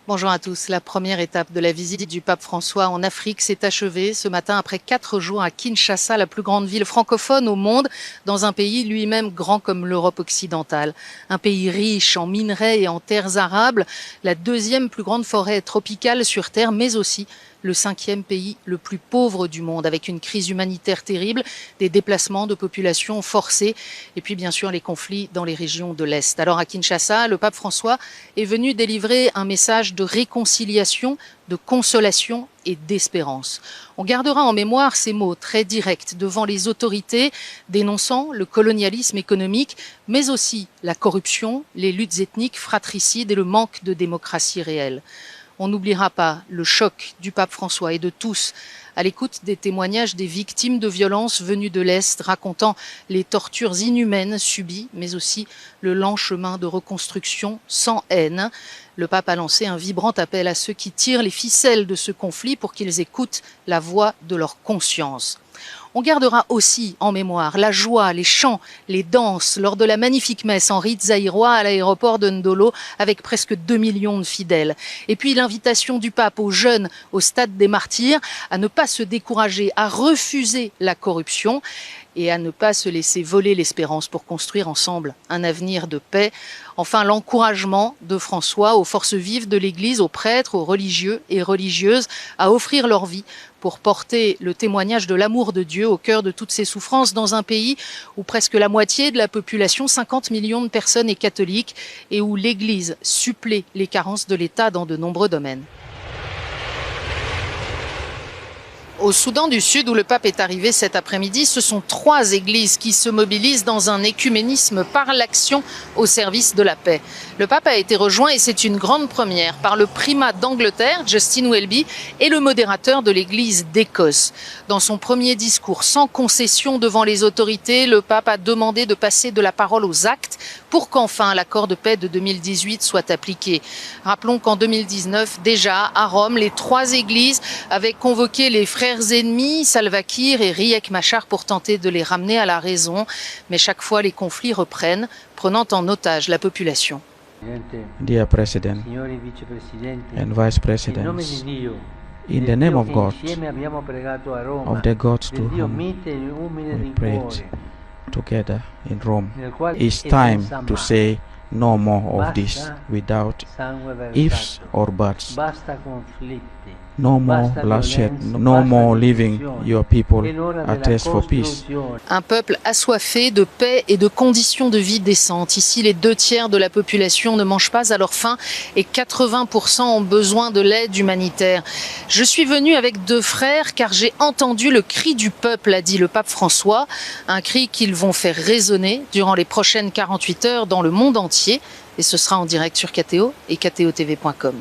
Bonjour à tous. La première étape de la visite du pape François en Afrique s'est achevée ce matin après 4 jours à Kinshasa, la plus grande ville francophone au monde, dans un pays lui-même grand comme l'Europe occidentale. Un pays riche en minerais et en terres arables, la deuxième plus grande forêt tropicale sur Terre, mais aussi le 5e pays le plus pauvre du monde, avec une crise humanitaire terrible, des déplacements de population forcés et puis bien sûr les conflits dans les régions de l'Est. Alors à Kinshasa, le pape François est venu délivrer un message de réconciliation, de consolation et d'espérance. On gardera en mémoire ces mots très directs devant les autorités, dénonçant le colonialisme économique, mais aussi la corruption, les luttes ethniques fratricides et le manque de démocratie réelle. On n'oubliera pas le choc du pape François et de tous à l'écoute des témoignages des victimes de violences venues de l'Est, racontant les tortures inhumaines subies, mais aussi le lent chemin de reconstruction sans haine. Le pape a lancé un vibrant appel à ceux qui tirent les ficelles de ce conflit pour qu'ils écoutent la voix de leur conscience. On gardera aussi en mémoire la joie, les chants, les danses lors de la magnifique messe en rite zaïrois à l'aéroport de Ndolo avec presque 2 millions de fidèles. Et puis l'invitation du pape aux jeunes au stade des martyrs à ne pas se décourager, à refuser la corruption et à ne pas se laisser voler l'espérance pour construire ensemble un avenir de paix. Enfin, l'encouragement de François aux forces vives de l'Église, aux prêtres, aux religieux et religieuses à offrir leur vie pour porter le témoignage de l'amour de Dieu au cœur de toutes ces souffrances dans un pays où presque la moitié de la population, 50 millions de personnes, est catholique et où l'Église supplée les carences de l'État dans de nombreux domaines. Au Soudan du Sud, où le pape est arrivé cet après-midi, ce sont 3 églises qui se mobilisent dans un écuménisme par l'action au service de la paix. Le pape a été rejoint, et c'est une grande première, par le primat d'Angleterre, Justin Welby, et le modérateur de l'église d'Écosse. Dans son premier discours sans concession devant les autorités, le pape a demandé de passer de la parole aux actes pour qu'enfin l'accord de paix de 2018 soit appliqué. Rappelons qu'en 2019, déjà, à Rome, les 3 églises avaient convoqué les frères ennemis, Salva Kiir et Riek Machar, pour tenter de les ramener à la raison. Mais chaque fois, les conflits reprennent, prenant en otage la population. Dear President and Vice Presidents, in the name of God, of the gods to whom we prayed together in Rome, it's time to say no more of this without ifs or buts. No more bloodshed, no more leaving your people at rest for peace. Un peuple assoiffé de paix et de conditions de vie décentes. Ici, les 2 tiers de la population ne mangent pas à leur faim et 80% ont besoin de l'aide humanitaire. Je suis venu avec 2 frères car j'ai entendu le cri du peuple, a dit le pape François. Un cri qu'ils vont faire résonner durant les prochaines 48 heures dans le monde entier. Et ce sera en direct sur KTO et KTOTV.com.